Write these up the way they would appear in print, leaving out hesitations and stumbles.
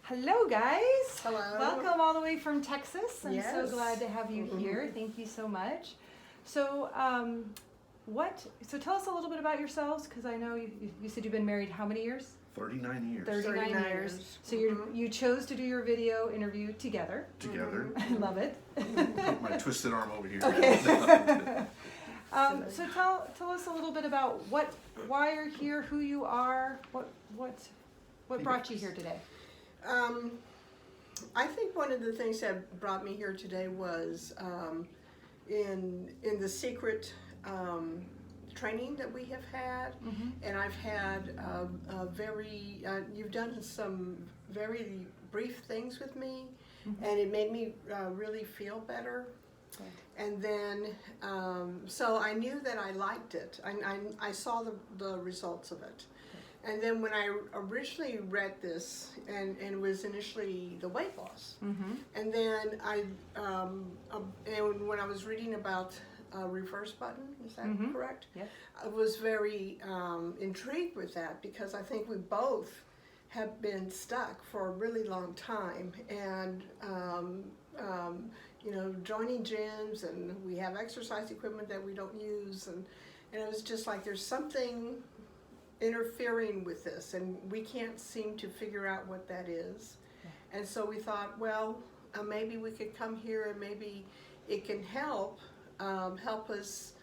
Hello, guys. Hello. Welcome all the way from Texas. I'm so Yes. glad to have you here. Thank you so much. So, So tell us a little bit about yourselves, because I know you said you've been married how many years? 39 years. 39 years. So you chose to do your video interview together. Together. I love it. Put my twisted arm over here. Okay. So tell us a little bit about why you're here, who you are, what brought you here today. I think one of the things that brought me here today was in the secret training that we have had, and I've had you've done some very brief things with me, and it made me really feel better. Good. And then, so I knew that I liked it. I saw the results of it. And then when I originally read this, and it was initially the weight loss, and then and when I was reading about reverse button, is that correct? Yes. I was very intrigued with that, because I think we both have been stuck for a really long time, and joining gyms, and we have exercise equipment that we don't use, and it was just like there's something interfering with this, and we can't seem to figure out what that is. Yeah. And so we thought, well, maybe we could come here, and maybe it can help us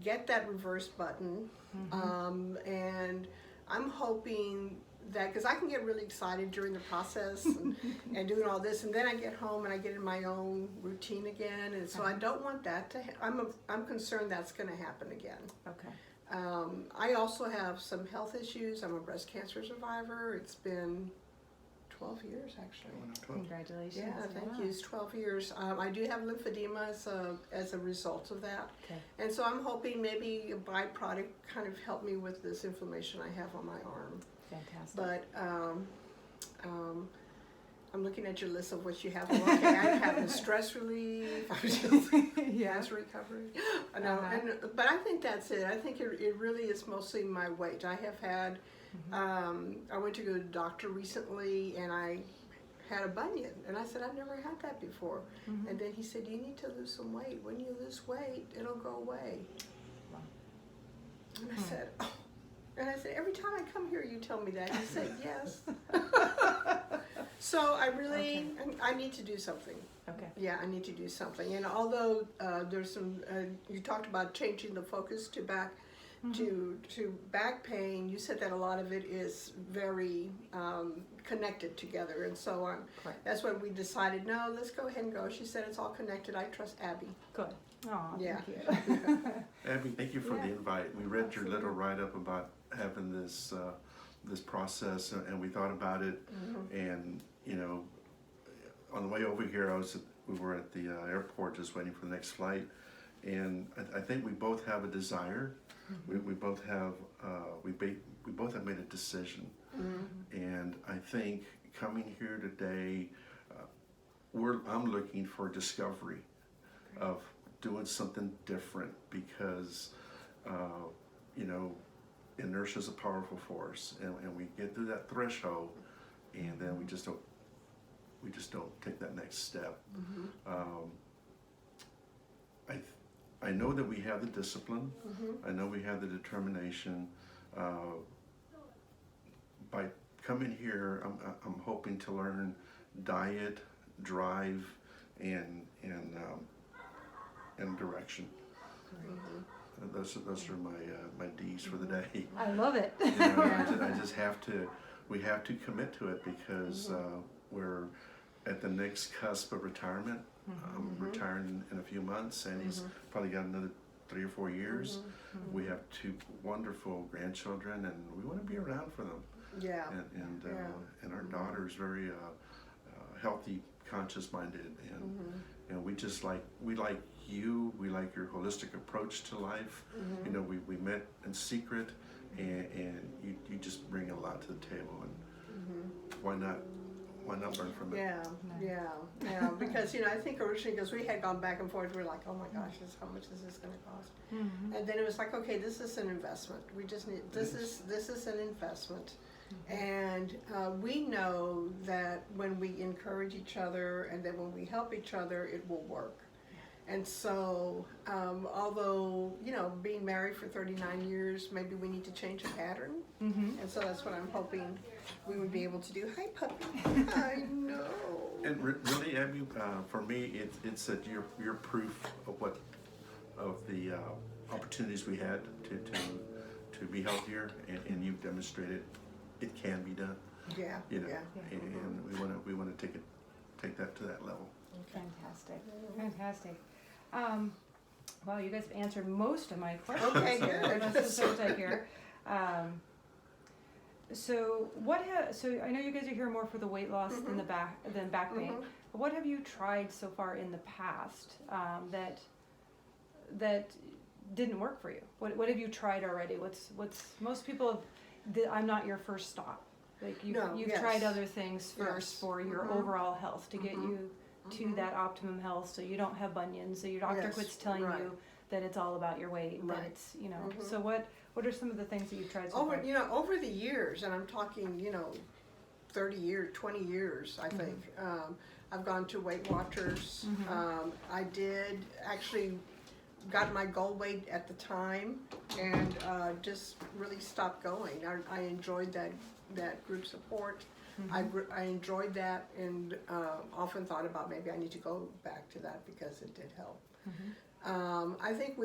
get that reverse button. And I'm hoping that, because I can get really excited during the process and doing all this, and then I get home and I get in my own routine again, and so I don't want that to I'm concerned that's going to happen again. Okay. I also have some health issues. I'm a breast cancer survivor. It's been 12 years, actually. Congratulations. Yeah, thank you. It's 12 years. I do have lymphedema as a result of that. Okay. And so I'm hoping maybe a byproduct kind of helped me with this inflammation I have on my arm. Fantastic. But I'm looking at your list of what you have. Okay, I have the stress relief, cancer recovery. But I think that's it. I think it really is mostly my weight. I have had, I went to go to the doctor recently, and I had a bunion, and I said, I've never had that before. And then he said, you need to lose some weight. When you lose weight, it'll go away. Wow. And I said, oh. And I said, every time I come here, you tell me that. He said, yes. So I really, I need to do something. Okay. Yeah, I need to do something. And although there's some, you talked about changing the focus to back, to back pain, you said that a lot of it is very connected together. And so that's when we decided, no, let's go ahead and go. She said it's all connected. I trust Abby. Good. Oh, yeah. Thank you. Abby, thank you for the invite. We read your little write-up about having this this process, and we thought about it. And on the way over here, we were at the airport just waiting for the next flight, and I think we both have a desire. We both have we both have made a decision, and I think coming here today, I'm looking for discovery of doing something different, because inertia is a powerful force, and we get through that threshold, and then we just don't take that next step. I know that we have the discipline. I know we have the determination. By coming here, I'm hoping to learn diet, drive, and direction. Those are my D's for the day. I love it. We have to commit to it, because we're at the next cusp of retirement. I'm retiring in a few months, and he's probably got another 3 or 4 years. We have 2 wonderful grandchildren, and we want to be around for them. Yeah. And our daughter's very healthy, conscious-minded, and we like you. We like your holistic approach to life. We met in secret, and you just bring a lot to the table, and why not learn from it? Yeah. Because I think originally, because we had gone back and forth, we were like, oh my gosh, how much is this going to cost? And then it was like, okay, this is an investment. We just need this is an investment. And we know that when we encourage each other and that when we help each other, it will work. And so, although, you know, being married for 39 years, maybe we need to change a pattern. Mm-hmm. And so that's what I'm hoping we would be able to do. Hi, puppy. I know. And really, Abby, for me, it's that you're proof of the opportunities we had to be healthier, and you've demonstrated it can be done. Yeah. You know, Yeah. and we want to take that to that level. Fantastic. Fantastic. Well, you guys have answered most of my questions. Okay, here. good. That's so to hear. So so I know you guys are here more for the weight loss than back pain. Mhm. But what have you tried so far in the past that didn't work for you? What have you tried already? What's most people I'm not your first stop. Like you've yes. tried other things first Yes. for your Mhm. overall health to get you to that optimum health, so you don't have bunions, so your doctor Yes, quits telling right. you that it's all about your weight, that Right. it's, you know. So what are some of the things that you've tried so Over, far? you know, over the years, and I'm talking, you know, 30 years, 20 years, I think. I've gone to Weight Watchers. I did actually got my goal weight at the time, and just really stopped going. I enjoyed that group support. I enjoyed that, and often thought about maybe I need to go back to that because it did help. I think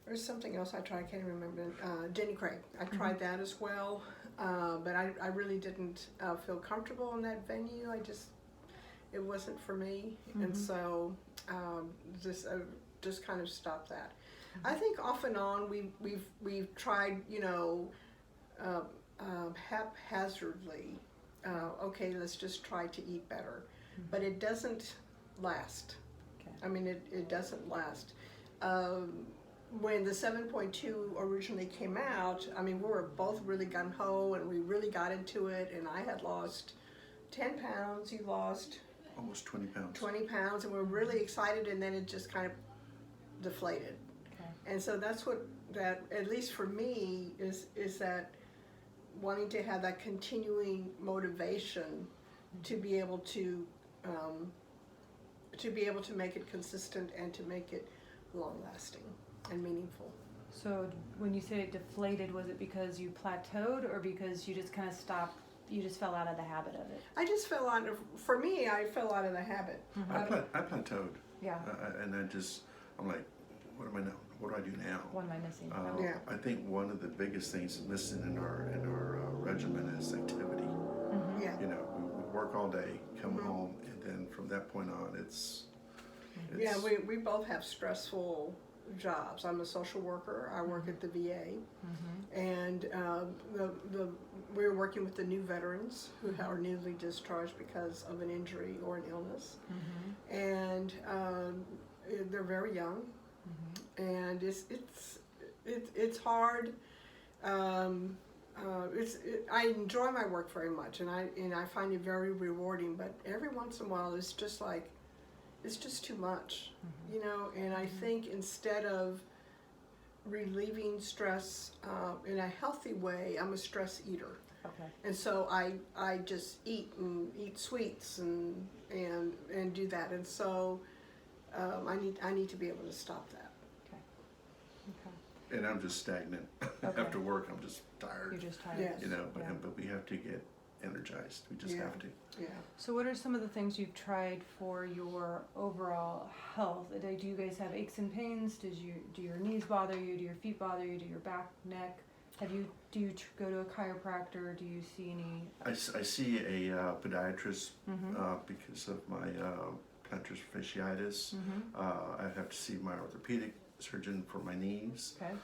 there's something else I tried, I can't remember. Jenny Craig, I tried that as well, but I really didn't feel comfortable in that venue. It wasn't for me, and so just kind of stopped that. I think off and on we've tried, you know, haphazardly. Okay, let's just try to eat better, but it doesn't last. Okay. I mean, it doesn't last. When the 7.2 originally came out, I mean, we were both really gung-ho, and we really got into it, and I had lost 10 pounds, you lost Almost 20 pounds. 20 pounds, and we were really excited, and then it just kind of deflated. Okay. And so that's what that, at least for me, is that wanting to have that continuing motivation to be able to make it consistent and to make it long-lasting and meaningful. So when you say it deflated, was it because you plateaued or because you just kind of stopped, you just fell out of the habit of it? I just fell out of, for me, I fell out of the habit. I plateaued. Yeah. And I'm like, what do I do now? What am I missing? Yeah. I think one of the biggest things missing in our regimen is activity. Yeah. You know, we work all day, come home, and then from that point on, it's Yeah, we both have stressful jobs. I'm a social worker. I work at the VA, and we're working with the new veterans who are newly discharged because of an injury or an illness, and they're very young, and it's hard. I enjoy my work very much, and I find it very rewarding. But every once in a while, it's just like, it's just too much, you know. And I think instead of relieving stress in a healthy way, I'm a stress eater. Okay. And so I just eat sweets and do that. And so I need to be able to stop that. Okay. and I'm just stagnant. Okay. After work, I'm just tired. You're just tired. Yes. You know, Yeah. but we have to get energized. We just Yeah. have to. Yeah. So what are some of the things you've tried for your overall health? Do you guys have aches and pains? Do your knees bother you? Do your feet bother you? Do your back, neck? Do you go to a chiropractor? Do you see any? I see a podiatrist Mm-hmm. because of my plantar fasciitis. Mm-hmm. I have to see my orthopedic surgeon for my knees. Okay.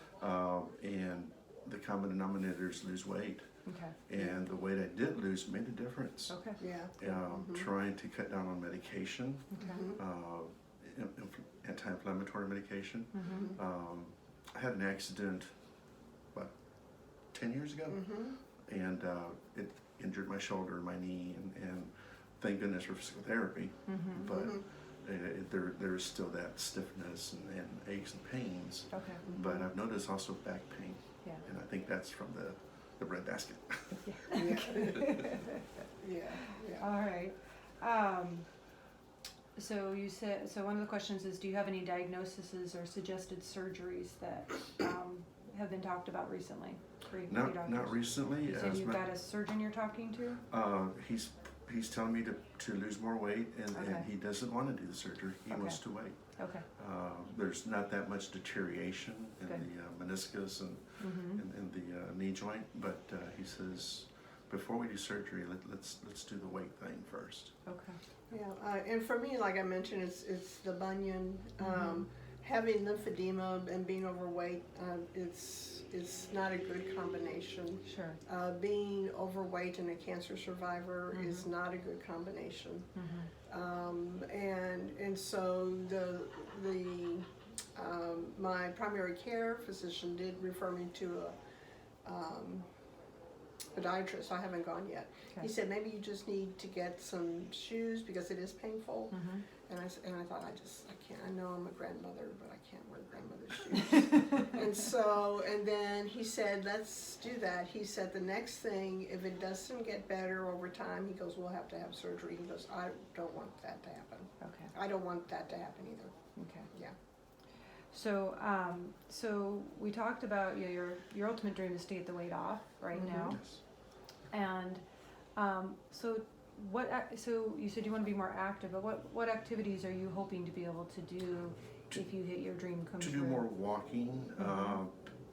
And the common denominator is lose weight. Okay. And the weight I did lose made a difference. Okay. Yeah. Trying to cut down on medication, Okay. anti-inflammatory medication. Mm-hmm. I had an accident, 10 years ago? Mm-hmm. And it injured my shoulder, my knee, and thank goodness for physical therapy. Mm-hmm. But there's still that stiffness and aches and pains. Okay. But I've noticed also back pain, Yeah. and I think that's from the breadbasket. Yeah. All right. So you said, so one of the questions is, do you have any diagnoses or suggested surgeries that have been talked about recently for your doctors? Not recently. You said you've got a surgeon you're talking to? He's telling me to lose more weight, and he doesn't want to do the surgery. He wants to wait. Okay. There's not that much deterioration in Good. the meniscus and in the knee joint, but he says before we do surgery, let's do the weight thing first. Okay. Yeah, and for me, like I mentioned, it's the bunion. Having lymphedema and being overweight, it's not a good combination. Sure. Being overweight and a cancer survivor is not a good combination. And so my primary care physician did refer me to a podiatrist. I haven't gone yet. Okay. He said maybe you just need to get some shoes because it is painful. And I thought I can't. I know I'm a grandmother, but I can't wear grandmother shoes. and then he said, let's do that. He said the next thing, if it doesn't get better over time, he goes, we'll have to have surgery. He goes, I don't want that to happen. Okay. I don't want that to happen either. Okay. Yeah. So, so we talked about your ultimate dream is to get the weight off right now, Yes. and so so you said you want to be more active, but what activities are you hoping to be able to do if you hit your dream come To true? do more walking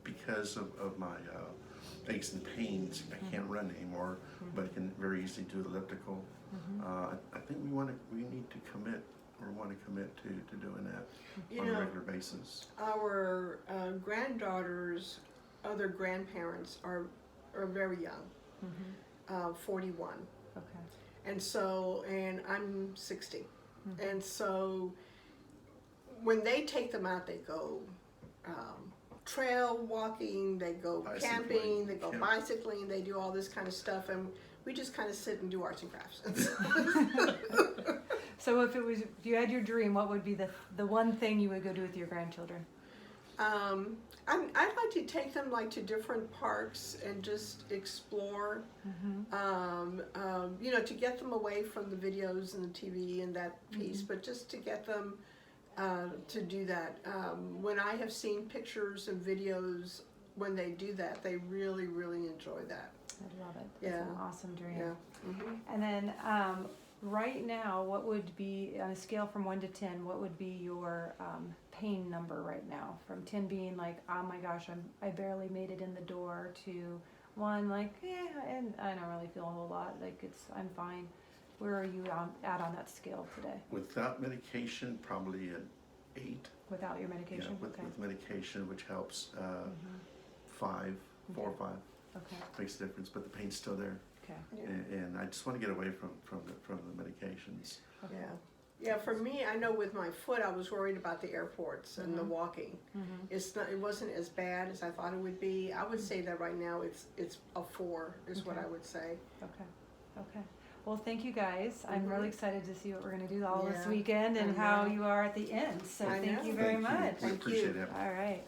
because of my aches and pains. I can't run anymore, but I can very easily do elliptical. I think we need to commit to doing that on a regular basis. Our granddaughters, other grandparents are very young, 41. Okay. And I'm 60. And so when they take them out, they go trail walking, they go camping, they go bicycling, they do all this kind of stuff, and we just kind of sit and do arts and crafts. So if you had your dream, what would be the one thing you would go do with your grandchildren? I'd like to take them like to different parks and just explore, to get them away from the videos and the TV and that piece, but just to get them to do that. When I have seen pictures and videos when they do that, they really, really enjoy that. I love it. It's an awesome dream. Yeah. And then right now, what would be, on a scale from 1 to 10, what would be your pain number right now? From 10 being like, oh my gosh, I barely made it in the door, to 1 like, and I don't really feel a whole lot, like I'm fine. Where are you at on that scale today? Without medication, probably an 8. Without your medication? Yeah, with medication, which helps, 5, 4 or 5. Okay. Makes a difference, but the pain's still there. Okay. Yeah. And I just want to get away from the medications. Okay. Yeah, for me, I know with my foot, I was worried about the airports and the walking. It wasn't as bad as I thought it would be. I would say that right now it's a 4 is what I would say. Okay. Well, thank you guys. I'm really excited to see what we're going to do all this Yeah. weekend and how you are at the end. So thank you very much. We appreciate it. All right.